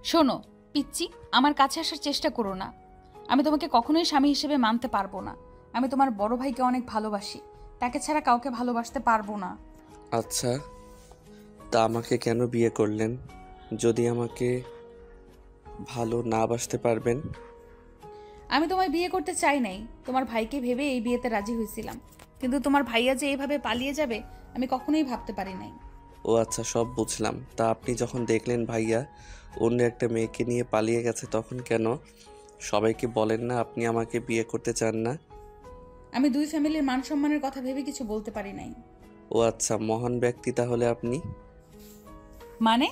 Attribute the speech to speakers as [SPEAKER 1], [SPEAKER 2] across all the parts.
[SPEAKER 1] শোনো পিচ্চি, আমার কাছে আসার চেষ্টা করো না। আমি তোমাকে কখনোই স্বামী হিসেবে মানতে পারবো না। আমি তোমার বড় ভাইকে অনেক ভালোবাসি, তাকে ছাড়া কাউকে ভালোবাসতে পারবো না।
[SPEAKER 2] আচ্ছা, তা আমাকে কেন বিয়ে করলেন যদি আমাকে ভালো না বাসতে পারবেন?
[SPEAKER 1] আমি তোমায় বিয়ে করতে চাই নাই, তোমার ভাইকে ভেবে এই বিয়েতে রাজি হয়েছিলাম, কিন্তু তোমার ভাইয়া যে এইভাবে পালিয়ে যাবে আমি কখনোই ভাবতে পারি নাই।
[SPEAKER 2] ও আচ্ছা, সব বুঝলাম। তা আপনি যখন দেখলেন ভাইয়া অন্য একটা মেয়েকে নিয়ে পালিয়ে গেছে, তখন কেন সবাইকে বলেন না আপনি আমাকে বিয়ে করতে চান না?
[SPEAKER 1] আমি দুই ফ্যামিলির মান সম্মানের কথা ভেবে কিছু বলতে পারি নাই।
[SPEAKER 2] ও আচ্ছা, মহান ব্যক্তি তাহলে আপনি।
[SPEAKER 1] মানে?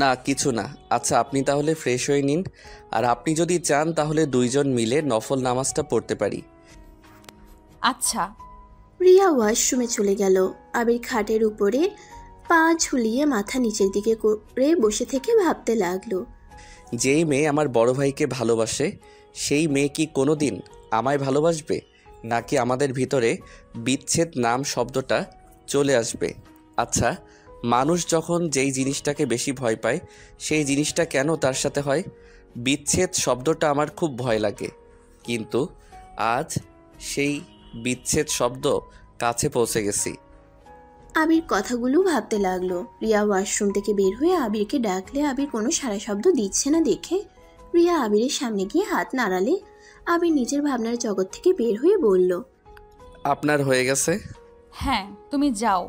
[SPEAKER 2] না কিছু না। আচ্ছা, আপনি তাহলে ফ্রেশ হয়ে নিন, আর আপনি যদি চান তাহলে দুইজন মিলে নফল নামাজটা পড়তে পারি।
[SPEAKER 1] আচ্ছা।
[SPEAKER 3] রিয়া ওয়াশরুমে চলে গেল। আবির খাটের উপরে পা ঝুলিয়ে মাথা নিচের দিকে করে বসে থেকে ভাবতে লাগলো।
[SPEAKER 2] যেই মেয়ে আমার বড় ভাইকে ভালোবাসে, সেই মেয়ে কি কোনো দিন আমায় ভালোবাসবে? নাকি আমাদের ভিতরে বিচ্ছেদ নাম শব্দটা চলে আসবে? আচ্ছা, মানুষ যখন যেই জিনিসটাকে বেশি ভয় পায়, সেই জিনিসটা কেন তার সাথে হয়? বিচ্ছেদ শব্দটা আমার খুব ভয় লাগে, কিন্তু আজ সেই বিচ্ছেদ শব্দ কাছে পৌঁছে গেছি।
[SPEAKER 3] আবির কথাগুলো ভাবতে লাগলো। রিয়া ওয়াশরুম থেকে বের হয়ে আবিরকে ডাকলে আবির কোনো সাড়া শব্দ দিচ্ছে না দেখে রিয়া আবিরের সামনে গিয়ে হাত নাড়ালে আবির নিজের ভাবনার জগৎ থেকে বের হয়ে বলল,
[SPEAKER 2] আপনার হয়ে গেছে?
[SPEAKER 1] হ্যাঁ, তুমি যাও।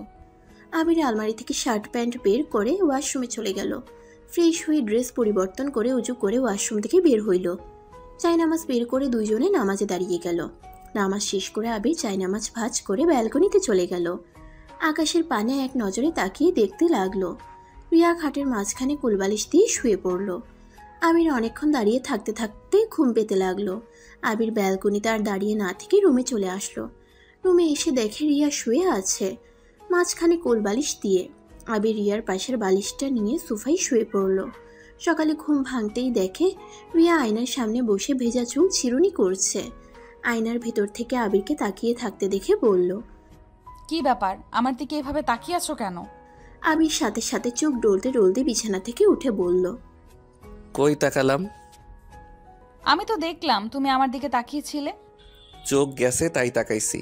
[SPEAKER 3] আবির আলমারি থেকে শার্ট প্যান্ট বের করে ওয়াশরুমে চলে গেল। ফ্রেশ হয়ে ড্রেস পরিবর্তন করে উজু করে ওয়াশরুম থেকে বের হইল। চাইনামাজ বের করে দুইজনে নামাজে দাঁড়িয়ে গেল। নামাজ শেষ করে আবির চাইনামাজ ভাঁজ করে ব্যালকনিতে চলে গেল। আকাশের পানে এক নজরে তাকিয়ে দেখতে লাগলো। রিয়া খাটের মাঝখানে কুলবালিশ দিয়ে শুয়ে পড়ল। আবির অনেকক্ষণ দাঁড়িয়ে থাকতে থাকতে ঘুম পেতে লাগলো। আবির ব্যালকনিতে আর দাঁড়িয়ে না থেকে রুমে চলে আসলো। রুমে এসে দেখে রিয়া শুয়ে আছে মাঝখানে কোলবালিশ দিয়ে। আবির রিয়ার পাশের বালিশটা নিয়ে সোফায় শুয়ে পড়ল। সকালে ঘুম ভাঙতেই দেখে রিয়া আয়নার সামনে বসে ভেজা চুল চিরুনি করছে। আয়নার ভেতর থেকে আবিরকে তাকিয়ে থাকতে দেখে বলল,
[SPEAKER 1] কি ব্যাপার, আমার দিকে এভাবে তাকিয়ে আছো কেন?
[SPEAKER 3] আবির সাথে সাথে চোখ ডলতে ডলতে বিছানা থেকে উঠে বলল,
[SPEAKER 2] কই তাকালাম?
[SPEAKER 1] আমি তো দেখলাম তুমি আমার দিকে তাকিয়েছিলে।
[SPEAKER 2] চোখ গেছে তাই তাকাইছি।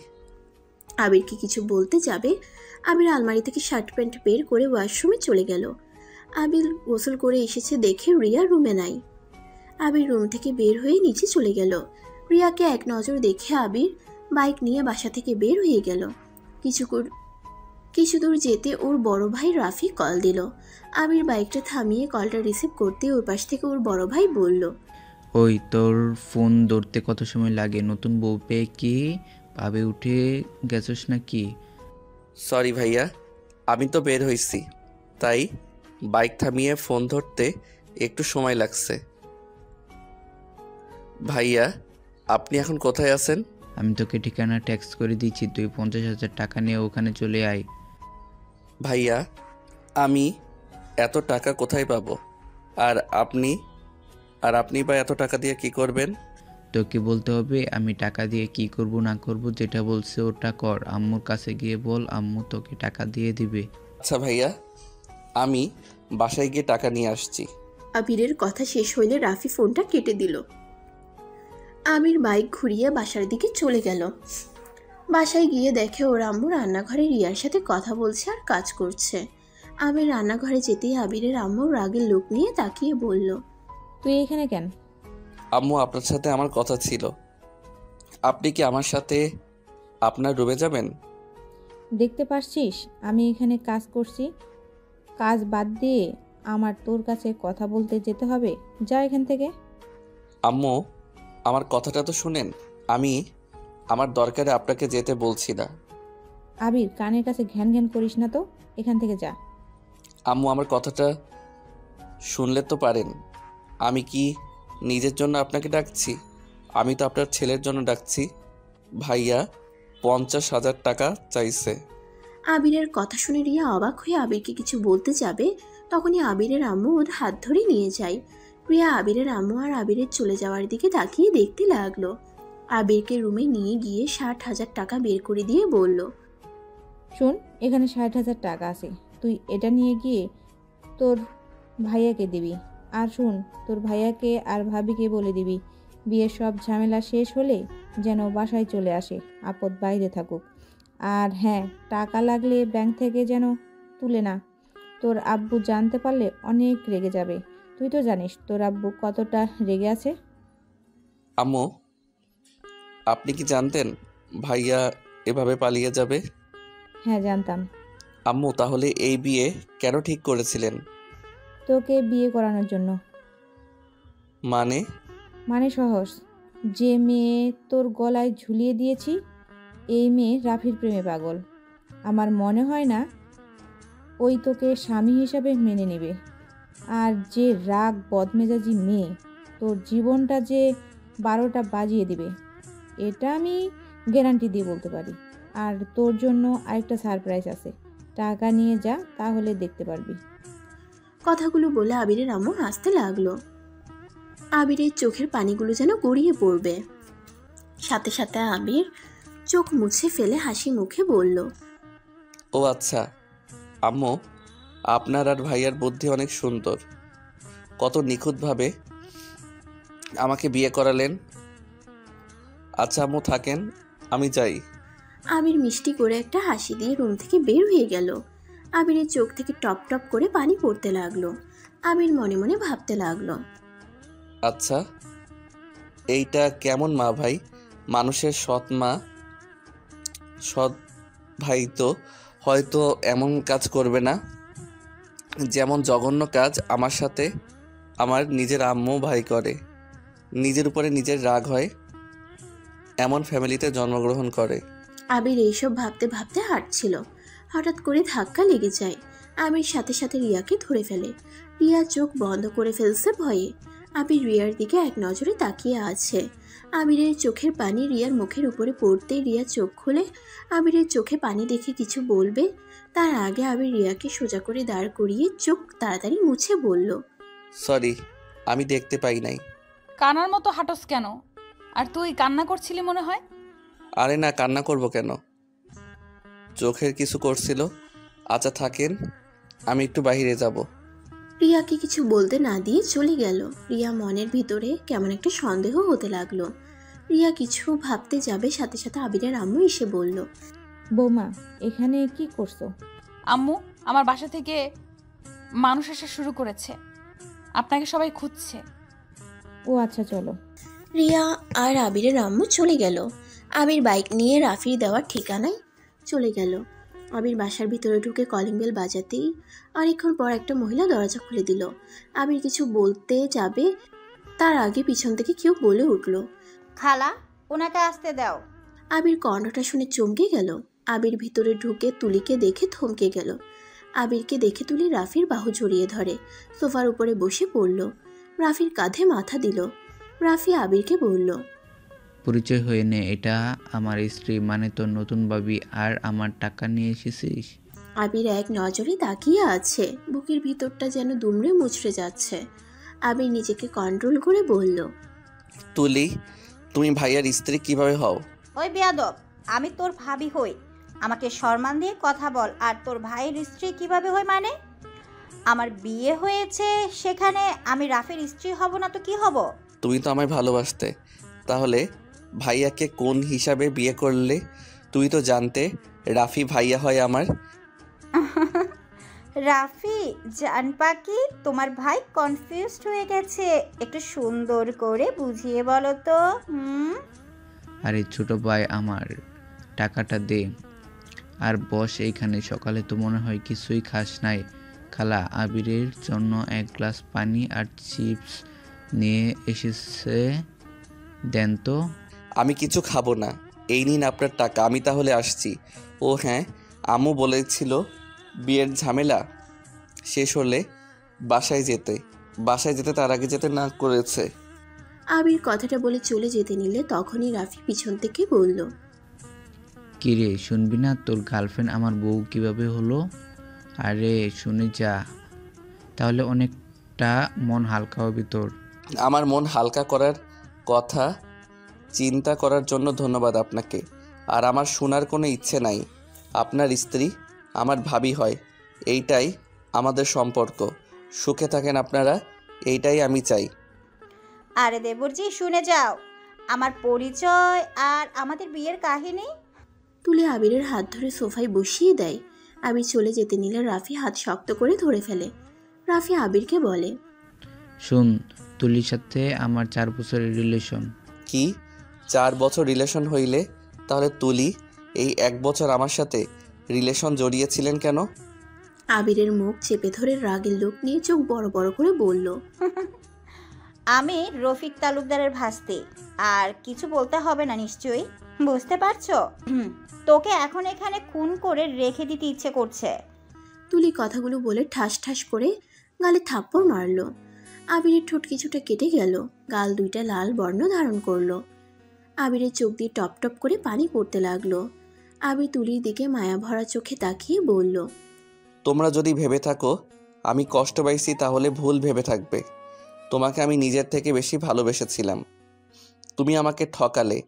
[SPEAKER 3] আবিরকে কিছু বলতে যাবে আবির আলমারি থেকে শার্ট প্যান্ট বের করে ওয়াশরুমে চলে গেল। আবির গোসল করে এসেছে দেখে রিয়া রুমে নাই। আবির রুম থেকে বের হয়ে নিচে চলে গেল। রিয়াকে এক নজর দেখে আবির বাইক নিয়ে বাসা থেকে বের হয়ে গেল। কিছু দূর যেতে ওর বড় ভাই রাফি কল দিল। আবির বাইকটা থামিয়ে কলটা রিসিভ করতে ওর পাশ থেকে ওর বড় ভাই বলল,
[SPEAKER 4] ওই তোর ফোন ধরতে কত সময় লাগে? নতুন বউ পেয়ে কি ভাবে উঠে গেছস নাকি?
[SPEAKER 2] সরি ভাইয়া, আমি তো বের হইছি, তাই বাইক থামিয়ে ফোন ধরতে একটু সময় লাগছে। ভাইয়া, আপনি এখন কোথায় আছেন?
[SPEAKER 4] আমি তোকে ঠিকানা ট্যাক্স করে দিচ্ছি, তুই 50,000 টাকা নিয়ে ওখানে চলে আয়।
[SPEAKER 2] ভাইয়া, আমি এত টাকা কোথায় পাবো? আর আপনি বা এত টাকা দিয়ে কি করবেন?
[SPEAKER 4] তোকে বলতে হবে আমি টাকা দিয়ে কি করব না করব, যেটা বলছে ওটা কর। আম্মুর কাছে গিয়ে বল, আম্মু তোকে টাকা দিয়ে দিবে।
[SPEAKER 2] আচ্ছা ভাইয়া, আমি বাসায় গিয়ে টাকা নিয়ে আসছি।
[SPEAKER 3] আবিরের কথা শেষ হইলে রাফি ফোনটা কেটে দিল। আবির বাইক ঘুরিয়ে বাসার দিকে চলে গেল। বাসায় গিয়ে দেখে ওর আম্মু রান্নাঘরে রিয়ার সাথে কথা বলছে আর কাজ করছে। আবির রান্নাঘরে যেতেই আবিরের আম্মু রাগের লোক নিয়ে তাকিয়ে বলল,
[SPEAKER 5] তুই এখানে কেন?
[SPEAKER 2] আম্মু, আপনার সাথে আমার কথা ছিল। আপনি কি আমার সাথে আপনার রুমে যাবেন?
[SPEAKER 5] দেখতে পারছিস আমি এখানে কাজ করছি? কাজ বাদ দিয়ে আমার তোর কাছে কথা বলতে যেতে হবে? যা এখান থেকে।
[SPEAKER 2] আম্মু, আমার কথাটা তো শুনেন। আমি আমার দরকারে আপনাকে যেতে বলছি না।
[SPEAKER 5] আবির, কানের কাছে ঘ্যান ঘ্যান করিস না তো, এখান থেকে যা।
[SPEAKER 2] আম্মু, আমার কথাটা শুনলে তো পারেন। আমি কি নিজের জন্য আপনাকে ডাকছি? আমি তো আপনার ছেলের জন্য ডাকছি। ভাইয়া 50,000 টাকা চাইছে।
[SPEAKER 3] আবিরের কথা শুনে রিয়া অবাক হয়ে আবিরকে কিছু বলতে যাবে, তখনই আবিরের আম্মু ওর হাত ধরে নিয়ে যায়। রিয়া আবিরের আম্মু আর আবিরের চলে যাওয়ার দিকে তাকিয়ে দেখতে লাগলো। আবিরকে রুমে নিয়ে গিয়ে 60,000 টাকা বের করে দিয়ে বলল,
[SPEAKER 5] শোন, এখানে 60,000 টাকা আছে, তুই এটা নিয়ে গিয়ে তোর ভাইয়াকে দিবি। আর শুন, তোর ভাইয়াকে আর ভাবিকে বলে দিবি বিয়ের সব ঝামেলা শেষ হলে যেন বাসায় চলে আসে, আপদ বাইরে থাকুক। আর হ্যাঁ, টাকা লাগলে ব্যাংক থেকে যেন তুলে না। তোর আব্বু জানতে পারলে অনেক রেগে যাবে। তুই তো জানিস তোর আব্বু কতটা রেগে আছে।
[SPEAKER 2] আম্মু, আপনি কি জানতেন ভাইয়া এভাবে পালিয়ে যাবে?
[SPEAKER 5] হ্যাঁ, জানতাম।
[SPEAKER 2] আম্মু, তাহলে এই বিয়ে কেন ঠিক করেছিলেন?
[SPEAKER 5] তোকে বিয়ে করানোর জন্য।
[SPEAKER 2] মানে?
[SPEAKER 5] মানে সহজ, যে মেয়ে তোর গলায় ঝুলিয়ে দিয়েছি এই মেয়ে রাফির প্রেমে পাগল। আমার মনে হয় না ওই তোকে স্বামী হিসাবে মেনে নেবে। আর যে রাগ বদমেজাজি মেয়ে, তোর জীবনটা যে 12টা বাজিয়ে দিবে, এটা আমি গ্যারান্টি দিয়ে বলতে পারি। আর তোর জন্য আরেকটা সারপ্রাইজ আছে, টাকা নিয়ে যা, তাহলে দেখতে পারবি।
[SPEAKER 3] কথাগুলো বলে আবিরের আম্মু হাসতে লাগলো। আবিরের চোখের পানিগুলো যেন গড়িয়ে পড়বে। সাথে সাথে আবির চোখ মুছে ফেলে হাসি মুখে বলল,
[SPEAKER 2] ও আচ্ছা আম্মু, আপনার আর ভাইয়ার বুদ্ধি অনেক সুন্দর। কত নিখুঁতভাবে আমাকে বিয়ে করালেন। আচ্ছা আম্মু, থাকেন, আমি যাই।
[SPEAKER 3] আবির মিষ্টি করে একটা হাসি দিয়ে রুম থেকে বের হয়ে গেল। আবিরের চোখ থেকে টপ টপ করে পানি পড়তে লাগলো। আবির মনে মনে ভাবতে লাগলো,
[SPEAKER 2] আচ্ছা, এইটা কেমন মা ভাই? মানুষের সৎ মা, সৎ ভাই তো হয়তো এমন কাজ করবে না, যেমন জঘন্য কাজ আমার সাথে আমার নিজের আম্মু ভাই করে। নিজের উপরে নিজের রাগ হয়, এমন ফ্যামিলিতে জন্মগ্রহণ করে।
[SPEAKER 3] আবির এইসব ভাবতে ভাবতে হাঁটছিল। হঠাৎ করে ধাক্কা লেগে যায়। আবির সাথে সাথে রিয়াকে ধরে ফেলে। রিয়া চোখ বন্ধ করে ফেলছে ভয়ে। আবির রিয়ার দিকে এক নজরে তাকিয়ে আছে। আবিরের চোখের পানি রিয়ার মুখের উপরে পড়তেই রিয়া চোখ খুলে আবিরের চোখে পানি দেখে কিছু বলবে, তার আগে আবির রিয়াকে সোজা করে দাঁড় করিয়ে চোখ তাড়াতাড়ি মুছে বলল,
[SPEAKER 2] সরি, আমি দেখতে পাই নাই।
[SPEAKER 1] কানার মতো হাঁটস কেন? আর তুই কান্না করছিলি মনে হয়।
[SPEAKER 2] আরে না, কান্না করব কেন? চোখের কিছু করছিল। আচ্ছা থাকেন, আমি একটু বাইরে যাব।
[SPEAKER 3] রিয়াকে কিছু বলতে না দিয়ে চলে গেল। রিয়া মনের ভিতরে কেমন একটা সন্দেহ হতে লাগলো। রিয়া কিছু ভাবতে যাবে, সাথে সাথে আবিরের আম্মু এসে বলল,
[SPEAKER 5] বৌমা, এখানে কি করছো?
[SPEAKER 1] আম্মু, আমার বাসা থেকে মানুষ আসা শুরু করেছে, আপনাকে সবাই খুঁজছে।
[SPEAKER 5] ও আচ্ছা, চলো।
[SPEAKER 3] রিয়া আর আবিরের আম্মু চলে গেল। আবির বাইক নিয়ে রাফির দেওয়ার ঠিকানায় চলে গেল। আবির বাসার ভিতরে ঢুকে কলিং বেল বাজাতেই অনেকক্ষণ পর একটা মহিলা দরজা খুলে দিল। আবির কিছু বলতে যাবে, তার আগে পিছন থেকে কেউ বলে উঠল,
[SPEAKER 6] খালা, ওনাকে আসতে দাও।
[SPEAKER 3] আবির কণ্ঠটা শুনে চমকে গেল। আবির ভিতরে ঢুকে তুলিকে দেখে থমকে গেল। আবিরকে দেখে তুলি রাফির বাহু জড়িয়ে ধরে সোফার উপরে বসে পড়ল। রাফির কাঁধে মাথা দিল। রাফি আবিরকে বলল,
[SPEAKER 4] পরিচয় হয়ে নে, এটা আমার স্ত্রী, মানে তোর নতুন ভাবি। আর আমার টাকা নিয়ে এসেছিস?
[SPEAKER 3] আবির এক নজরে তাকিয়ে আছে। বুকের ভিতরটা যেন দুমড়ে মুচড়ে যাচ্ছে। আবির নিজেকে কন্ট্রোল করে বলল,
[SPEAKER 2] তুলি, তুমি ভাইয়ার স্ত্রী কিভাবে হও?
[SPEAKER 6] ওই বেয়াদব, আমি তোর ভাবি হই। আমাকে সম্মান দিয়ে কথা বল। আর তোর ভাইয়ের স্ত্রী কিভাবে হই মানে? আমার বিয়ে হয়েছে, সেখানে আমি রাফির স্ত্রী হব না তো কি হব?
[SPEAKER 2] তুমি তো আমায় ভালোবাসতে, তাহলে ভাইয়াকে কোন হিসাবে বিয়ে করলে? তুই তো জানতে রাফি ভাইয়া হয় আমার।
[SPEAKER 6] রাফি জান পাখি, তোমার ভাই কনফিউজড হয়ে গেছে, একটু সুন্দর করে বুঝিয়ে বলো তো।
[SPEAKER 4] আরে ছোট ভাই আমার, টাকাটা দে আর বস এইখানে। সকালে তো মনে হয় কিছুই খাস নাই। খালা আবিরের জন্য এক গ্লাস পানি আর চিপস নিয়ে এসেছে, দেন তো।
[SPEAKER 2] আমি কিছু খাবো না, এই নিন আপনার টাকা, আমি তাহলে আসছি। ও হ্যাঁ, আম্মু বলেছিল বিয়ের ঝামেলা শেষ হলে বাসায় যেতে তার আগে যেতে না করেছে।
[SPEAKER 3] আবির কথাটা বলে চলে যেতে নিলে তখনই রাফি পিছন থেকে বলল,
[SPEAKER 4] কিরে শুনবি না, তোর গার্লফ্রেন্ড আমার বউ কিভাবে হলো? আরে শুনে যা, তাহলে অনেকটা মন হালকা হবে তোর।
[SPEAKER 2] আমার মন হালকা করার কথা চিন্তা করার জন্য ধন্যবাদ আপনাকে। আর আমার শোনার কোনো ইচ্ছে নাই। আপনার স্ত্রী আমার ভাবি হয়, এইটাই আমাদের সম্পর্ক। সুখে থাকেন আপনারা, এইটাই আমি চাই।
[SPEAKER 6] আরে দেবরজি শুনে যাও আমার পরিচয় আর আমাদের বিয়ের কাহিনী।
[SPEAKER 3] তুলি আবিরের হাত ধরে সোফায় বসিয়ে দেয়। আবির চলে যেতে নিলে রাফি হাত শক্ত করে ধরে ফেলে। রাফি আবিরকে বলে,
[SPEAKER 4] শুন, তুলির সাথে আমার 4 বছরের রিলেশন।
[SPEAKER 2] কি 4 বছর রিলেশন হইলে তাহলে তুলি এই 1 বছর আমার সাথে রিলেশন জড়িয়েছিলেন কেন?
[SPEAKER 3] আবিরের মুখ চেপে ধরে রাগের লোক নিয়ে চোখ বড় বড় করে বলল,
[SPEAKER 6] আমি রফিক তালুকদারের ভাস্তি, আর কিছু বলতে হবে না নিশ্চয়ই, বুঝতে পারছো? তোকে এখন এখানে খুন করে রেখে দিতে ইচ্ছে করছে।
[SPEAKER 3] তুলি কথাগুলো বলে ঠাস ঠাস করে গালে থাপ্পড় মারল। আবিরের ঠোঁট কিছুটা কেটে গেল, গাল দুইটা লাল বর্ণ ধারণ করলো। আবিরের চোখ দিয়ে টপ টপ করে পানি পড়তে লাগলো। আবির তুলির দিকে মায়া ভরা চোখে তাকিয়ে বলল,
[SPEAKER 2] তোমরা যদি ভেবে থাকো আমি কষ্ট পাইছি তাহলে ভুল ভেবে থাকবে। তোমাকে আমি নিজের থেকে বেশি ভালোবেসেছিলাম। তুমি আমাকে ঠকালে,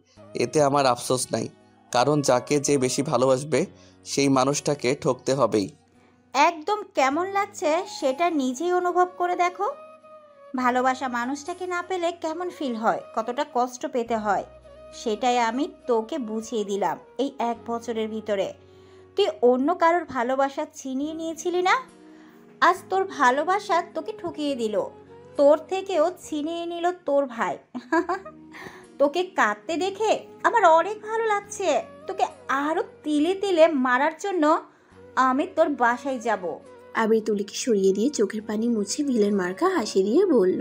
[SPEAKER 2] এতে আমার আফসোস নাই, কারণ যাকে যে বেশি ভালোবাসবে সেই মানুষটাকে ঠকতে হবেই।
[SPEAKER 6] একদম কেমন লাগছে সেটা নিজেই অনুভব করে দেখো। ভালোবাসা মানুষটাকে না পেলে কেমন ফিল হয়, কতটা কষ্ট পেতে হয়, সেটাই আমি তোকে বুঝিয়ে দিলাম এই 1 বছরের ভিতরে। তুই অন্য কারোর ভালোবাসা ছিনিয়ে নিয়েছিলি না, আজ তোর ভালোবাসা তোকে ঠকিয়ে দিল, তোর থেকেও ছিনিয়ে নিল তোর ভাই। তোকে কাঁদতে দেখে আমার অনেক ভালো লাগছে। তোকে আরো তিলে তিলে মারার জন্য আমি তোর বাসায় যাব।
[SPEAKER 3] আবির তুলিকে সরিয়ে দিয়ে চোখের পানি মুছে ভিলের মার্কা হাসি দিয়ে বলল,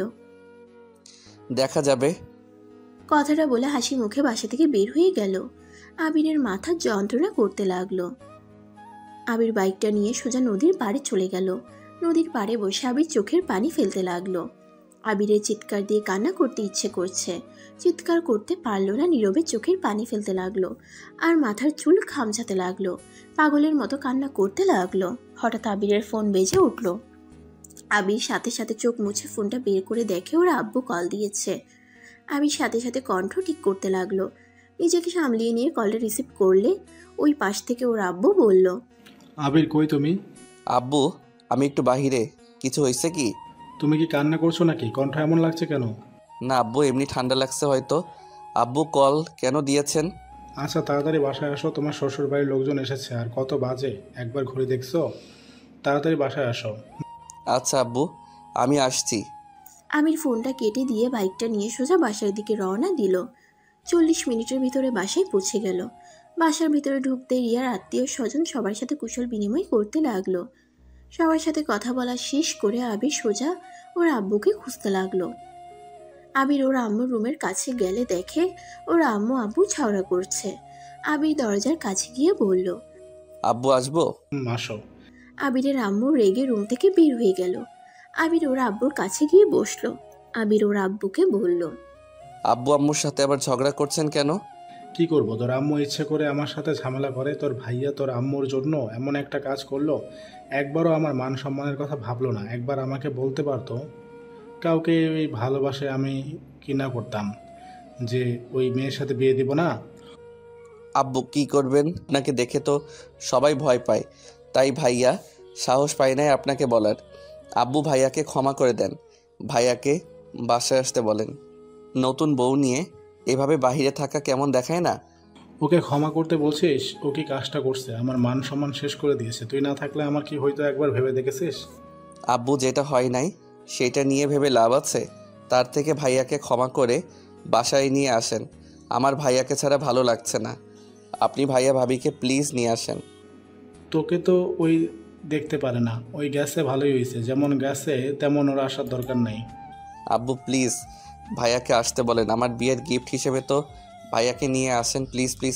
[SPEAKER 2] দেখা যাবে।
[SPEAKER 3] কথাটা বলে হাসি মুখে বাসা থেকে বের হয়ে গেল। আবিরের মাথা যন্ত্রণা করতে লাগলো। আবির বাইকটা নিয়ে সোজা নদীর পাড়ে চলে গেল। নদীর পাড়ে বসে আবির চোখের পানি ফেলতে লাগলো। আবিরের চিৎকার দিয়ে কান্না করতে ইচ্ছে করছে, চিৎকার করতে পারলো না, নীরবে চোখের পানি ফেলতে লাগলো আর মাথার চুল খামচাতে লাগলো, পাগলের মতো কান্না করতে লাগলো। হঠাৎ আবিরের ফোন বেজে উঠলো। আবির সাথে সাথে চোখ মুছে ফোনটা বের করে দেখে ওর আব্বু কল দিয়েছে। আবির সাথে সাথে কণ্ঠ ঠিক করতে লাগলো। নিজেকে সামলিয়ে নিয়ে কলটা রিসিভ করলে ওই পাশ থেকে ওর আব্বু বলল,
[SPEAKER 7] আবির কই তুমি?
[SPEAKER 2] আব্বু আমি একটু বাহিরে। কিছু হয়েছে কি?
[SPEAKER 7] তুমি কি কান্না করছো নাকি? কণ্ঠ এমন লাগছে কেন?
[SPEAKER 2] না আব্বু, এমনি ঠান্ডা লাগছে হয়তো। আব্বু কল কেন দিয়েছেন?
[SPEAKER 7] আচ্ছা তাড়াতাড়ি বাসায় আসো, তোমার শ্বশুর বাড়ির লোকজন এসেছে। আর কত বাজে একবার ঘুরে দেখছো? তাড়াতাড়ি বাসায় আসো।
[SPEAKER 2] আচ্ছা আব্বু, আমি আসছি।
[SPEAKER 3] আমির ফোনটা কেটে দিয়ে বাইকটা নিয়ে সোজা বাসার দিকে রওনা দিল। 40 মিনিটের ভিতরে বাসায় পৌঁছে গেল। বাসার ভিতরে ঢুকতে রিয়ার আত্মীয় স্বজন সবার সাথে কুশল বিনিময় করতে লাগলো। সবার সাথে কথা বলা শেষ করে আবির সোজা ওর আব্বুকে খুঁজতে লাগলো। আবির ওর আম্মুর রুমের কাছে গেলে দেখে ওর আম্মু আব্বু ঝগড়া করছে। আবির দরজার কাছে গিয়ে বলল,
[SPEAKER 2] আব্বু আসবো?
[SPEAKER 7] আসো।
[SPEAKER 3] আবিরের আম্মু রেগে রুম থেকে বের হয়ে গেল। আবির ওর আব্বুর কাছে গিয়ে বসলো। আবির ওর আব্বুকে বলল,
[SPEAKER 2] আব্বু আম্মুর সাথে আবার ঝগড়া করছেন কেন?
[SPEAKER 7] কি করবো, তোর আম্মু ইচ্ছে করে আমার সাথে ঝামেলা করে। তোর ভাইয়া তোর আম্মুর জন্য এমন একটা কাজ করলো, একবারও আমার মান সম্মানের কথা ভাবলো না। একবার আমাকে বলতে পারতো কাউকে ওই ভালোবাসে আমি কি না করতাম যে ওই মেয়ের সাথে বিয়ে দিব না।
[SPEAKER 2] আব্বু কি করবেন? আপনাকে দেখে তো সবাই ভয় পায়, তাই ভাইয়া সাহস পায় নাই আপনাকে বলার। আব্বু ভাইয়াকে ক্ষমা করে দেন, ভাইয়াকে বাসায় আসতে বলেন। নতুন বউ নিয়ে এভাবে বাহিরে থাকা কেমন দেখায় না?
[SPEAKER 7] ওকে ক্ষমা করতে বলছিস? ও কি কাজটা করছে? আমার মান সম্মান শেষ করে দিয়েছে। তুই না থাকলে আমার কি হয়তো একবার ভেবে দেখেছিস?
[SPEAKER 2] আব্বু যেটা হয় নাই সেটা নিয়ে ভেবে লাভ আছে? তার থেকে ভাইয়াকে ক্ষমা করে বাসায় নিয়ে আসেন। আমার ভাইয়াকে ছাড়া ভালো লাগছে না। আপনি ভাইয়া ভাবিকে প্লিজ নিয়ে আসেন।
[SPEAKER 7] তোকে তো ওই দেখতে পারে না। ওই গ্যাসে ভালোই হয়েছে, যেমন গ্যাসে তেমন ওর আসার দরকার নেই।
[SPEAKER 2] আব্বু প্লিজ ভাইয়াকে আসতে বলেন। আমার বিয়ের গিফট হিসেবে তো ভাইয়াকে নিয়ে আসেন, প্লিজ প্লিজ।